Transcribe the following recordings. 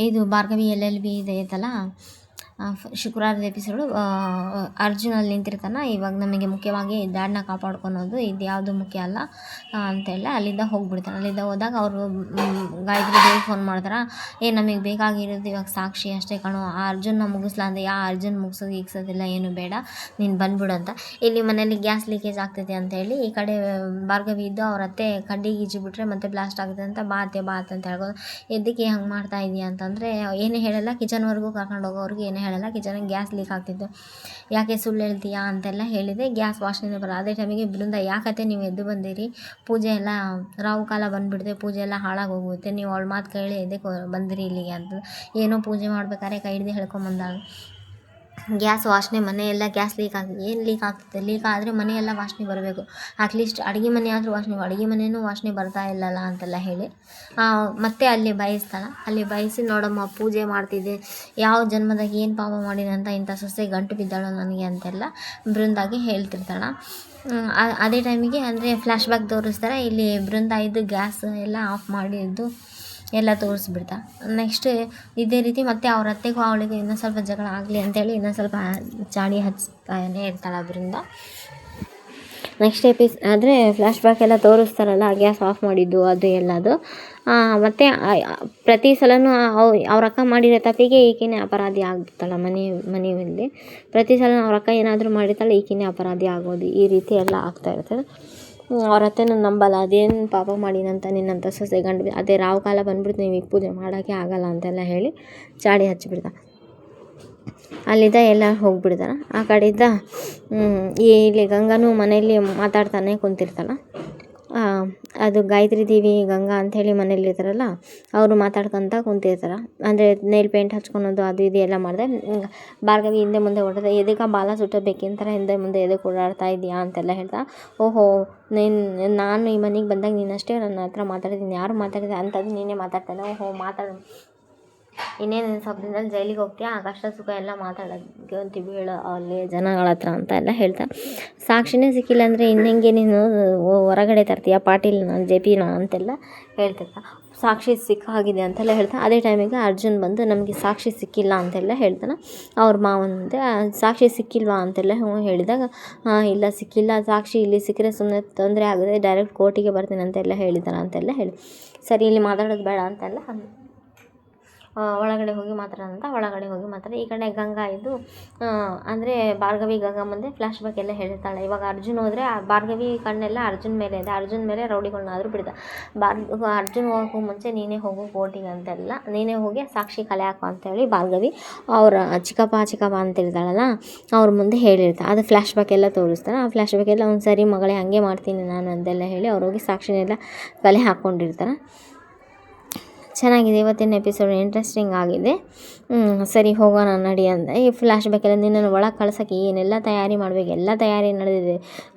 ಇದು ಭಾರ್ಗವಿ LLB ಇದೆ ಐತಲ್ಲ, ಶುಕ್ರವಾರದ ಎಪಿಸೋಡು. ಅರ್ಜುನ್ ಅಲ್ಲಿ ನಿಂತಿರ್ತಾನೆ. ಇವಾಗ ನಮಗೆ ಮುಖ್ಯವಾಗಿ ಡ್ಯಾಡ್ನ ಕಾಪಾಡ್ಕೊಳೋದು ಇದು ಯಾವುದು ಮುಖ್ಯ ಅಲ್ಲ ಅಂತೆಲ್ಲ ಅಲ್ಲಿಂದ ಹೋಗ್ಬಿಡ್ತಾನೆ. ಅಲ್ಲಿಂದ ಹೋದಾಗ ಅವರು ಗಾಯತ್ರಿ ದೇವಿ ಫೋನ್ ಮಾಡ್ತಾರೆ. ನಮಗೆ ಬೇಕಾಗಿರೋದು ಇವಾಗ ಸಾಕ್ಷಿ ಅಷ್ಟೇ ಕಣೋ, ಆ ಅರ್ಜುನ್ನ ಮುಗಿಸ್ಲಾ ಅಂದೆ. ಅರ್ಜುನ್ ಮುಗಿಸೋದು ಈಗ್ಸೋದಿಲ್ಲ, ಏನು ಬೇಡ, ನೀನು ಬಂದ್ಬಿಡು ಅಂತ. ಇಲ್ಲಿ ಮನೇಲಿ ಗ್ಯಾಸ್ ಲೀಕೇಜ್ ಆಗ್ತೈತೆ ಅಂತೇಳಿ ಈ ಕಡೆ ಭಾರ್ಗವಿ ಇದ್ದು ಅವ್ರ ಅತ್ತೆ ಕಡ್ಡಿಗೆ ಈಜಿಬಿಟ್ರೆ ಮತ್ತೆ ಬ್ಲಾಸ್ಟ್ ಆಗುತ್ತೆ ಅಂತ ಬಾ ಅಂತ ಹೇಳ್ಬೋದು. ಎದ್ದಕ್ಕೆ ಹಂಗೆ ಮಾಡ್ತಾ ಇದೀಯ ಅಂತಂದರೆ ಏನು ಹೇಳಲ್ಲ. ಕಿಚನ್ವರೆಗೂ ಕರ್ಕೊಂಡು ಹೋಗೋವ್ರಿಗೆ ಏನು ಹೇಳಲ್ಲ. ಕಿಚನಿಗೆ ಗ್ಯಾಸ್ ಲೀಕ್ ಆಗ್ತಿತ್ತು, ಯಾಕೆ ಸುಳ್ಳು ಹೇಳ್ತೀಯಾ ಅಂತೆಲ್ಲ ಹೇಳಿದೆ. ಗ್ಯಾಸ್ ವಾಸನೆ ಬರೋ ಅದೇ ಟೈಮಿಗೆ ಬೃಂದ, ಯಾಕತ್ತೆ ನೀವು ಎದ್ದು ಬಂದಿರಿ, ಪೂಜೆ ಎಲ್ಲ ರಾವು ಕಾಲ ಬಂದುಬಿಡುತ್ತೆ, ಪೂಜೆ ಎಲ್ಲ ಹಾಳಾಗಿ ಹೋಗುತ್ತೆ, ನೀವು ಅವಳ ಮಾತು ಕೇಳಿ ಎದಕ್ಕೆ ಬಂದಿರಿ ಇಲ್ಲಿಗೆ ಅಂತ. ಏನೋ ಪೂಜೆ ಮಾಡ್ಬೇಕಾದ್ರೆ ಕೈ ಹಿಡ್ದು ಹೇಳ್ಕೊಂಬಂದಾಳು. ಗ್ಯಾಸ್ ವಾಸನೆ ಮನೆಯೆಲ್ಲ ಗ್ಯಾಸ್ ಲೀಕ್ ಆಗಿದೆ. ಏನು ಲೀಕ್ ಆಗ್ತದೆ? ಲೀಕ್ ಆದರೆ ಮನೆಯೆಲ್ಲ ವಾಸನೆ ಬರಬೇಕು, ಅಟ್ಲೀಸ್ಟ್ ಅಡುಗೆ ಮನೆ ಆದರೂ ವಾಸನೆ, ಅಡುಗೆ ಮನೆಯೂ ವಾಸನೆ ಬರ್ತಾ ಇಲ್ಲಲ್ಲ ಅಂತೆಲ್ಲ ಹೇಳಿ ಮತ್ತೆ ಅಲ್ಲಿ ಬಯಸ್ತಾಳೆ. ಅಲ್ಲಿ ಬಯಸಿ, ನೋಡಮ್ಮ ಪೂಜೆ ಮಾಡ್ತಿದ್ದೆ, ಯಾವ ಜನ್ಮದಾಗ ಏನು ಪಾಪ ಮಾಡಿದೆ ಅಂತ ಇಂಥ ಸೊಸೆ ಗಂಟು ಬಿದ್ದಾಳು ನನಗೆ ಅಂತೆಲ್ಲ ಬೃಂದಾಗಿ ಹೇಳ್ತಿರ್ತಾಳೆ. ಅದೇ ಟೈಮಿಗೆ ಅಂದರೆ ಫ್ಲ್ಯಾಶ್ ಬ್ಯಾಕ್ ತೋರಿಸ್ತಾರೆ. ಇಲ್ಲಿ ಬೃಂದ ಇದ್ದು ಗ್ಯಾಸ್ ಎಲ್ಲ ಆಫ್ ಮಾಡಿದ್ದು ಎಲ್ಲ ತೋರಿಸ್ಬಿಡ್ತಾ. ನೆಕ್ಸ್ಟ್ ಇದೇ ರೀತಿ ಮತ್ತೆ ಅವ್ರ ಅತ್ತೆಗೂ ಅವಳಿಗೆ ಇನ್ನೂ ಸ್ವಲ್ಪ ಜಗಳ ಆಗಲಿ ಅಂತೇಳಿ ಇನ್ನೂ ಸ್ವಲ್ಪ ಚಾಡಿ ಹಚ್ತಾನೇ ಇರ್ತಾಳೆ ಬೃಂದ. ನೆಕ್ಸ್ಟ್ ಆದರೆ ಫ್ಲ್ಯಾಶ್ ಬ್ಯಾಕ್ ಎಲ್ಲ ತೋರಿಸ್ತಾರಲ್ಲ, ಗ್ಯಾಸ್ ಆಫ್ ಮಾಡಿದ್ದು ಅದು ಎಲ್ಲದು. ಮತ್ತು ಪ್ರತಿ ಸಲವೂ ಅವ್ರ ಅಕ್ಕ ಮಾಡಿರೋ ತಪ್ಪಿಗೆ ಈಕೆನೇ ಅಪರಾಧಿ ಆಗ್ತಾಳೆ. ಮನೆಯಲ್ಲಿ ಪ್ರತಿ ಸಲ ಅವ್ರ ಅಕ್ಕ ಏನಾದರೂ ಮಾಡಿರ್ತಾಳೆ, ಈಕೆನೇ ಅಪರಾಧಿ ಆಗೋದು, ಈ ರೀತಿ ಎಲ್ಲ ಆಗ್ತಾ ಇರ್ತದೆ. ಅವ್ರ ಅತ್ತೆನೂ ನಂಬಲ್ಲ, ಅದೇನು ಪಾಪ ಮಾಡಿನಂತ ನಿನ್ನಂಥ ಸೊಸೆ ಗಂಡು, ಅದೇ ರಾವು ಕಾಲ ಬಂದ್ಬಿಡ್ತು, ನೀವು ಈಗ ಪೂಜೆ ಮಾಡೋಕ್ಕೆ ಆಗಲ್ಲ ಅಂತೆಲ್ಲ ಹೇಳಿ ಚಾಡಿ ಹಚ್ಚಿಬಿಡ್ತಾಳೆ. ಅಲ್ಲಿದ್ದ ಎಲ್ಲ ಹೋಗ್ಬಿಡ್ತಾನೆ. ಆ ಕಡೆಯಿಂದ ಇಲ್ಲಿ ಗಂಗಾನೂ ಮನೆಯಲ್ಲಿ ಮಾತಾಡ್ತಾನೆ ಕುಂತಿರ್ತಾಳೆ. ಅದು ಗಾಯತ್ರಿ ದೇವಿ ಗಂಗಾ ಅಂಥೇಳಿ ಮನೇಲಿ ಇರ್ತಾರಲ್ಲ, ಅವರು ಮಾತಾಡ್ಕೊತ ಕುಂತಿರ್ತಾರೆ. ಅಂದರೆ ನೇಲ್ ಪೇಂಟ್ ಹಚ್ಕೊಳೋದು ಅದು ಇದು ಎಲ್ಲ ಮಾಡಿದೆ. ಭಾರ್ಗವಿ ಹಿಂದೆ ಮುಂದೆ ಓಡಾಡ್ತಾ, ಎದಕ್ಕೆ ಬಾಲ ಸುಟ್ಟಬೇಕಂತಾರೆ ಹಿಂದೆ ಮುಂದೆ ಎದಕ್ಕೆ ಓಡಾಡ್ತಾ ಇದೆಯಾ ಅಂತೆಲ್ಲ ಹೇಳ್ತಾ, ಓಹೋ ನಾನು ಈ ಮನೆಗೆ ಬಂದಾಗ ನೀನಷ್ಟೇ ನನ್ನ ಹತ್ರ ಮಾತಾಡಿದ್ದೀನಿ, ಯಾರು ಮಾತಾಡಿದೆ ಅಂಥದ್ದು ನೀನೇ ಮಾತಾಡ್ತಾನೆ, ಓಹೋ ಮಾತಾಡು, ಇನ್ನೇನು ಸ್ವಲ್ಪ ದಿನದಲ್ಲಿ ಜೈಲಿಗೆ ಹೋಗ್ತೀಯಾ, ಕಷ್ಟ ಸುಖ ಎಲ್ಲ ಮಾತಾಡೋಂತೀವಿ ಹೇಳು ಅಲ್ಲಿ ಜನಗಳ ಹತ್ರ ಅಂತ ಎಲ್ಲ ಹೇಳ್ತಾ. ಸಾಕ್ಷಿನೇ ಸಿಕ್ಕಿಲ್ಲ ಅಂದರೆ ಇನ್ನೆಂಗೆ ನೀನು ಹೊರಗಡೆ ತರ್ತೀಯ ಪಾಟೀಲ್ನ JPನ ಅಂತೆಲ್ಲ ಹೇಳ್ತಿರ್ತಾ. ಸಾಕ್ಷಿ ಸಿಕ್ಕಾಗಿದೆ ಅಂತೆಲ್ಲ ಹೇಳ್ತಾ. ಅದೇ ಟೈಮಿಗೆ ಅರ್ಜುನ್ ಬಂದು ನಮಗೆ ಸಾಕ್ಷಿ ಸಿಕ್ಕಿಲ್ಲ ಅಂತೆಲ್ಲ ಹೇಳ್ತಾನೆ. ಅವ್ರ ಮಾವನಂತೆ ಸಾಕ್ಷಿ ಸಿಕ್ಕಿಲ್ವಾ ಅಂತೆಲ್ಲ ಹೇಳಿದಾಗ, ಇಲ್ಲ ಸಿಕ್ಕಿಲ್ಲ, ಸಾಕ್ಷಿ ಇಲ್ಲಿ ಸಿಕ್ಕರೆ ಸುಮ್ಮನೆ ತೊಂದರೆ ಆಗುತ್ತೆ, ಡೈರೆಕ್ಟ್ ಕೋರ್ಟಿಗೆ ಬರ್ತೀನಿ ಅಂತೆಲ್ಲ ಹೇಳಿದಾರೆ ಅಂತೆಲ್ಲ ಹೇಳಿ, ಸರಿ ಇಲ್ಲಿ ಮಾತಾಡೋದು ಬೇಡ ಅಂತೆಲ್ಲ ಒಳಗಡೆ ಹೋಗಿ ಒಳಗಡೆ ಹೋಗಿ ಮಾತಾಡಿ. ಈ ಕಡೆ ಗಂಗಾ ಇದು ಅಂದರೆ ಭಾರ್ಗವಿ ಗಂಗಾ ಮುಂದೆ ಫ್ಲ್ಯಾಶ್ ಬ್ಯಾಕ್ ಎಲ್ಲ ಹೇಳ್ತಾಳೆ. ಇವಾಗ ಅರ್ಜುನ್ ಹೋದರೆ ಭಾರ್ಗವಿ ಕಣ್ಣೆಲ್ಲ ಅರ್ಜುನ್ ಮೇಲೆ ಇದೆ, ಅರ್ಜುನ್ ಮೇಲೆ ರೌಡಿಗಳನ್ನಾದರೂ ಬಿಡ್ತಾ. ಅರ್ಜುನ್ ಹೋಗೋಕ್ಕೂ ಮುಂಚೆ ನೀನೇ ಹೋಗು ಕೋರ್ಟಿಗೆ ಅಂತೆಲ್ಲ, ನೀನೇ ಹೋಗಿ ಸಾಕ್ಷಿ ಕಲೆ ಹಾಕು ಅಂತೇಳಿ ಭಾರ್ಗವಿ ಅವರ ಚಿಕ್ಕಪ್ಪ ಅಂತಿರ್ತಾಳಲ್ಲ ಅವ್ರ ಮುಂದೆ ಹೇಳಿರ್ತಾಳೆ. ಅದು ಫ್ಲ್ಯಾಶ್ ಬ್ಯಾಕ್ ಎಲ್ಲ ತೋರಿಸ್ತಾನೆ. ಆ ಫ್ಲ್ಯಾಶ್ ಬ್ಯಾಕ್ ಎಲ್ಲ ಒಂದು ಸರಿ ಮಗಳೇ ಹಂಗೆ ಮಾಡ್ತೀನಿ ನಾನು ಅಂತೆಲ್ಲ ಹೇಳಿ ಅವ್ರು ಹೋಗಿ ಸಾಕ್ಷಿನೆಲ್ಲ ಕಲೆ ಹಾಕ್ಕೊಂಡಿರ್ತಾರೆ. ಚೆನ್ನಾಗಿದೆ ಇವತ್ತಿನ ಎಪಿಸೋಡ್, ಇಂಟ್ರೆಸ್ಟಿಂಗ್ ಆಗಿದೆ. ಸರಿ ಹೋಗೋಣ ನಡಿ ಅಂತ. ಈ ಫ್ಲ್ಯಾಶ್ ಬ್ಯಾಕೆಲ್ಲ ನಿನ್ನನ್ನು ಒಳಗೆ ಕಳ್ಸೋಕ್ಕೆ ಏನೆಲ್ಲ ತಯಾರಿ ಮಾಡಬೇಕು, ಎಲ್ಲ ತಯಾರಿ ನಡೆದಿದೆ,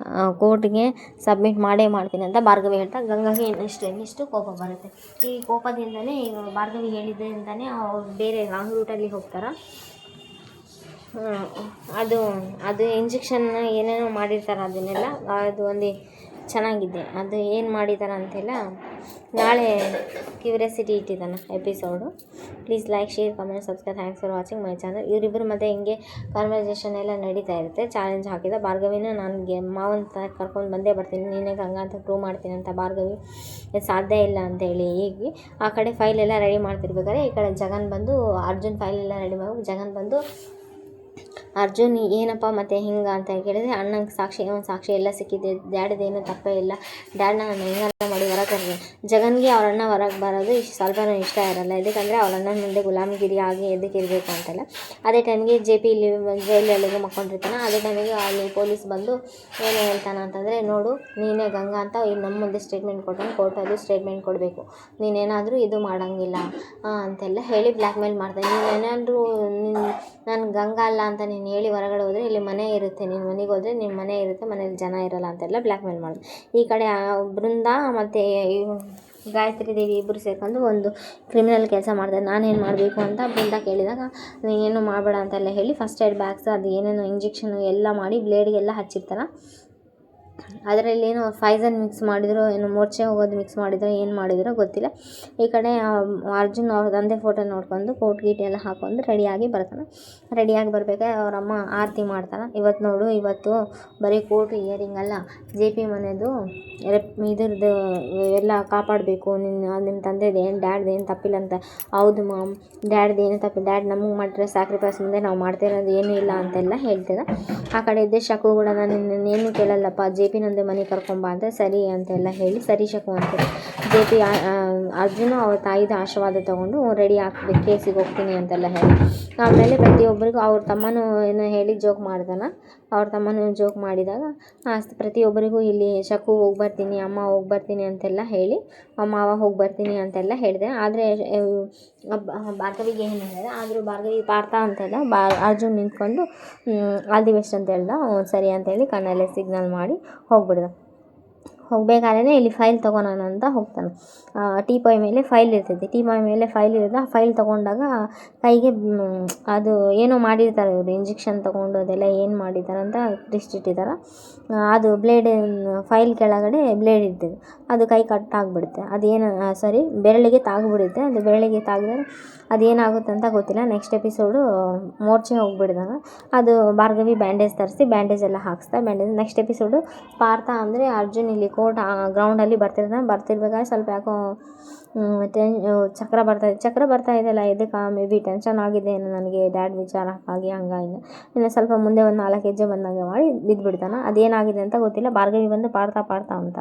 ಕೋರ್ಟ್ಗೆ ಸಬ್ಮಿಟ್ ಮಾಡ್ತೀನಿ ಅಂತ ಭಾರ್ಗವಿ ಹೇಳ್ತಾ. ಗಂಗಾಗಿ ಇನ್ನಿಷ್ಟು ಕೋಪ ಬರುತ್ತೆ. ಈ ಕೋಪದಿಂದಲೇ ಭಾರ್ಗವಿ ಹೇಳಿದ್ದರಿಂದಲೇ ಅವ್ರು ಬೇರೆ ರಾಂಗ್ ರೂಟಲ್ಲಿ ಹೋಗ್ತಾರೆ. ಅದು ಇಂಜೆಕ್ಷನ್ ಏನೇನೋ ಮಾಡಿರ್ತಾರೆ, ಅದನ್ನೆಲ್ಲ ಅದು ಒಂದು ಚೆನ್ನಾಗಿದೆ. ಅದು ಏನು ಮಾಡಿದ್ದಾರೆ ಅಂತೆಲ್ಲ ನಾಳೆ ಕ್ಯೂರಿಯಾಸಿಟಿ ಇಟ್ಟಿದ್ದಾನೆ episode. Please like, share, comment, subscribe. Thanks for watching my channel. ಇವರಿಬ್ಬರ ಮಧ್ಯೆ ಹಿಂಗೆ ಕಾನ್ವರ್ಸೇಷನ್ ಎಲ್ಲ ನಡೀತಾ ಇರುತ್ತೆ. ಚಾಲೆಂಜ್ ಹಾಕಿದ ಭಾರ್ಗವಿನ ನನಗೆ ಮಾವನ ಕರ್ಕೊಂಡು ಬಂದೇ ಬರ್ತೀನಿ, ನೀನೇ ಗಂಗಾ ಅಂತ ಪ್ರೂವ್ ಮಾಡ್ತೀನಿ ಅಂತ ಭಾರ್ಗವಿ ಸಾಧ್ಯ ಇಲ್ಲ ಅಂತೇಳಿ ಹೀಗೆ ಆ ಕಡೆ ಫೈಲ್ ಎಲ್ಲ ರೆಡಿ ಮಾಡ್ತಿರ್ಬೇಕಾದ್ರೆ ಈ ಕಡೆ ಜಗನ್ ಬಂದು ಅರ್ಜುನ್ ಫೈಲ್ ಎಲ್ಲ ರೆಡಿ ಮಾಡಿ ಜಗನ್ ಬಂದು ಅರ್ಜುನ್ ಏನಪ್ಪ ಮತ್ತೆ ಹಿಂಗೆ ಅಂತ ಕೇಳಿದ್ರೆ, ಅಣ್ಣಂಗೆ ಸಾಕ್ಷಿ ಎಲ್ಲ ಸಿಕ್ಕಿದೆ, ಡ್ಯಾಡಿದೇನು ತಪ್ಪೇ ಇಲ್ಲ, ಡ್ಯಾಡ್ನ ನಾನು ಹೆಂಗೆಲ್ಲ ಮಾಡಿ ಹೊರಗೆ ತರ್ತೀನಿ. ಜಗನ್ಗೆ ಅವ್ರ ಅಣ್ಣ ಹೊರಗೆ ಬರೋದು ಸ್ವಲ್ಪನೂ ಇಷ್ಟ ಇರಲ್ಲ, ಯಾಕಂದರೆ ಅವ್ರ ಅಣ್ಣನ ಮುಂದೆ ಗುಲಾಮಗಿರಿ ಆಗಿ ಎದಕ್ಕೆ ಇರಬೇಕು ಅಂತೆಲ್ಲ. ಅದೇ ಟೈಮಿಗೆ JP ಇಲ್ಲಿ ಜೈಲಲ್ಲಿಗೆ ಮಕ್ಕೊಂಡಿರ್ತಾನೆ. ಅದೇ ಟೈಮಿಗೆ ಅಲ್ಲಿ ಪೊಲೀಸ್ ಬಂದು ಏನು ಹೇಳ್ತಾನೆ ಅಂತಂದರೆ, ನೋಡು ನೀನೇ ಗಂಗಾ ಅಂತ ಈಗ ನಮ್ಮ ಮುಂದೆ ಸ್ಟೇಟ್ಮೆಂಟ್ ಕೊಡ್ತಾನೆ, ಕೋರ್ಟಲ್ಲಿ ಸ್ಟೇಟ್ಮೆಂಟ್ ಕೊಡಬೇಕು, ನೀನೇನಾದರೂ ಇದು ಮಾಡೋಂಗಿಲ್ಲ ಅಂತೆಲ್ಲ ಹೇಳಿ ಬ್ಲ್ಯಾಕ್ ಮೇಲ್ ಮಾಡ್ತಾನೆ. ನೀನೇನಾದರೂ ನಾನು ಗಂಗಾ ಅಲ್ಲ ಅಂತ ನೀನು ಹೇಳಿ ಹೊರಗಡೆ ಹೋದರೆ ಇಲ್ಲಿ ಮನೆ ಇರುತ್ತೆ, ನೀನು ಮನೆಗೆ ಹೋದರೆ ನಿಮ್ಮ ಮನೆ ಇರುತ್ತೆ, ಮನೇಲಿ ಜನ ಇರಲ್ಲ ಅಂತೆಲ್ಲ ಬ್ಲ್ಯಾಕ್ ಮೇಲ್ ಮಾಡಿದೆ. ಈ ಕಡೆ ಬೃಂದ ಮತ್ತು ಗಾಯತ್ರಿ ದೇವಿ ಇಬ್ಬರು ಸೇರ್ಕೊಂಡು ಒಂದು ಕ್ರಿಮಿನಲ್ ಕೆಲಸ ಮಾಡ್ತಾರೆ. ನಾನೇನು ಮಾಡಬೇಕು ಅಂತ ಬೃಂದ ಕೇಳಿದಾಗ, ನೀನೇನು ಮಾಡಬೇಡ ಅಂತೆಲ್ಲ ಹೇಳಿ ಫಸ್ಟ್ ಏಡ್ ಬ್ಯಾಗ್ಸ್ ಅದು ಏನೇನೋ ಇಂಜೆಕ್ಷನು ಎಲ್ಲ ಮಾಡಿ ಬ್ಲೇಡ್ಗೆಲ್ಲ ಹಚ್ಚಿರ್ತಾರೆ. ಅದರಲ್ಲೇನೋ ಪಾಯ್ಸನ್ ಮಿಕ್ಸ್ ಮಾಡಿದ್ರು, ಏನು ಮೂರ್ಛೆ ಹೋಗೋದು ಮಿಕ್ಸ್ ಮಾಡಿದ್ರು, ಏನು ಮಾಡಿದ್ರೋ ಗೊತ್ತಿಲ್ಲ. ಈ ಕಡೆ ಅರ್ಜುನ್ ಅವ್ರ ತಂದೆ ಫೋಟೋ ನೋಡ್ಕೊಂಡು ಕೋಟ್ ಗೀಟ್ ಎಲ್ಲ ಹಾಕ್ಕೊಂಡು ರೆಡಿಯಾಗಿ ಬರ್ತಾನೆ. ರೆಡಿಯಾಗಿ ಬರ್ಬೇಕಾದ್ರೆ ಅವ್ರಮ್ಮ ಆರತಿ ಮಾಡ್ತಾನೆ. ಇವತ್ತು ನೋಡು, ಇವತ್ತು ಬರೀ ಕೋಟ್ ಇಯರಿಂಗ್ ಅಲ್ಲ, ಜೆ ಪಿ ಮನೆಯದು ಇದ್ರದ್ದು ಎಲ್ಲ ಕಾಪಾಡಬೇಕು, ನಿಮ್ಮ ತಂದೆದು ಏನು ಡ್ಯಾಡ್ದು ಏನು ತಪ್ಪಿಲ್ಲ ಅಂತ. ಹೌದು ಮಾಮ್, ಡ್ಯಾಡ್ದು ಏನು ತಪ್ಪಿಲ್ಲ, ಡ್ಯಾಡ್ ನಮಗೆ ಮಾಡಿರೋ ಸ್ಯಾಕ್ರಿಫೈಸ್ ಮುಂದೆ ನಾವು ಮಾಡ್ತಿರೋದು ಏನೂ ಇಲ್ಲ ಅಂತೆಲ್ಲ ಹೇಳ್ತಿದ್ದ. ಆ ಕಡೆ ಇದ್ದೆ ಶಕು ಕೂಡ ನಾನು ನಿನ್ನೇನು ಕೇಳಲ್ಲಪ್ಪ, ಜೆ ಪಿ ನಂದೇ ಮನೆ ಕರ್ಕೊಂಬ ಅಂತ. ಸರಿ ಅಂತೆಲ್ಲ ಹೇಳಿ, ಸರಿ ಶಕು ಅಂತಾರೆ. ಜೆ ಪಿ ಅರ್ಜುನ ಅವ್ರ ತಾಯಿದ ಆಶೀರ್ವಾದ ತೊಗೊಂಡು ರೆಡಿ ಆಗ್ಬೇಕು, ಕೇಸಿಗೆ ಹೋಗ್ತೀನಿ ಅಂತೆಲ್ಲ ಹೇಳಿ. ಆಮೇಲೆ ಪ್ರತಿಯೊಬ್ಬರಿಗೂ ಅವ್ರ ತಮ್ಮನೂ ಏನೋ ಹೇಳಿ ಜೋಕ್ ಮಾಡ್ತಾನೆ. ಅವ್ರ ತಮ್ಮನೂ ಜೋಕ್ ಮಾಡಿದಾಗ ಪ್ರತಿಯೊಬ್ಬರಿಗೂ ಇಲ್ಲಿ ಶಕು ಹೋಗಿ ಬರ್ತೀನಿ, ಅಮ್ಮ ಹೋಗಿ ಬರ್ತೀನಿ ಅಂತೆಲ್ಲ ಹೇಳಿ, ಮಾವ ಹೋಗಿ ಬರ್ತೀನಿ ಅಂತೆಲ್ಲ ಹೇಳಿದೆ. ಆದರೆ ಭಾರ್ಗವಿಗೆ ಏನು ಹೇಳಿದೆ, ಆದರೂ ಭಾರ್ಗವಿ ಪಾರ್ಥ ಅಂತೆಲ್ಲ ಅರ್ಜುನ್ ನಿಂತ್ಕೊಂಡು ಆಲ್ ದಿ ಬೆಸ್ಟ್ ಅಂತ ಹೇಳ್ದ. ಸರಿ ಅಂತೇಳಿ ಕಣ್ಣಲ್ಲೇ ಸಿಗ್ನಲ್ ಮಾಡಿ ಹೋಗ್ಬಿಡ್ದ. ಹೋಗಬೇಕಾದ್ರೆ ಇಲ್ಲಿ ಫೈಲ್ ತೊಗೊಳೋಣ ಅಂತ ಹೋಗ್ತಾನೆ. ಟೀಪಾಯ್ ಮೇಲೆ ಫೈಲ್ ಇರ್ತೈತಿ. ಟೀಪಾಯ್ ಮೇಲೆ ಫೈಲ್ ಇರೋದು, ಆ ಫೈಲ್ ತೊಗೊಂಡಾಗ ಕೈಗೆ ಅದು ಏನೋ ಮಾಡಿರ್ತಾರೆ ಇವರು, ಇಂಜೆಕ್ಷನ್ ತೊಗೊಂಡು ಅದೆಲ್ಲ ಏನು ಮಾಡಿದ್ದಾರೆ ಅಂತ ಟ್ವಿಸ್ಟ್ ಇಟ್ಟಿದ್ದಾರೆ. ಅದು ಬ್ಲೇಡ್, ಫೈಲ್ ಕೆಳಗಡೆ ಬ್ಲೇಡ್ ಇರ್ತದೆ, ಅದು ಕೈ ಕಟ್ ಆಗಿಬಿಡುತ್ತೆ. ಅದೇನು ಬೆರಳಿಗೆ ತಾಗಿಬಿಡುತ್ತೆ. ಅದು ಬೆರಳಿಗೆ ತಾಗಿದ್ರೆ ಅದೇನಾಗುತ್ತೆ ಅಂತ ಗೊತ್ತಿಲ್ಲ. ನೆಕ್ಸ್ಟ್ ಎಪಿಸೋಡು ಮೂರ್ಛೆ ಹೋಗ್ಬಿಡ್ದಾಗ ಅದು ಭಾರ್ಗವಿ ಬ್ಯಾಂಡೇಜ್ ತರಿಸಿ ಬ್ಯಾಂಡೇಜ್ ಎಲ್ಲ ಹಾಕ್ಸ್ತಾ ನೆಕ್ಸ್ಟ್ ಎಪಿಸೋಡು ಪಾರ್ಥ ಅಂದರೆ ಅರ್ಜುನ್ ಇಲ್ಲಿ ಕೋರ್ಟ್ ಗ್ರೌಂಡಲ್ಲಿ ಬರ್ತಿರ್ಬೇಕಾದ್ರೆ ಸ್ವಲ್ಪ ಯಾಕೋ ಚಕ್ರ ಬರ್ತಾ ಇದೆಯಲ್ಲ, ಇದಕ್ಕೆ ಮೇ ಬಿ ಟೆನ್ಷನ್ ಆಗಿದೆ ನನಗೆ ಡ್ಯಾಡ್ ವಿಚಾರ ಹಾಗೆ ಹಂಗಾಗಿ ಇನ್ನು ಸ್ವಲ್ಪ ಮುಂದೆ ಒಂದು 4 ಹೆಜ್ಜೆ ಬಂದಂಗೆ ಮಾಡಿ ಬಿದ್ದುಬಿಡ್ತಾನೆ. ಅದೇನಾಗಿದೆ ಅಂತ ಗೊತ್ತಿಲ್ಲ. ಭಾರ್ಗವಿ ಬಂದು ಪಾರ್ಥ ಅಂತ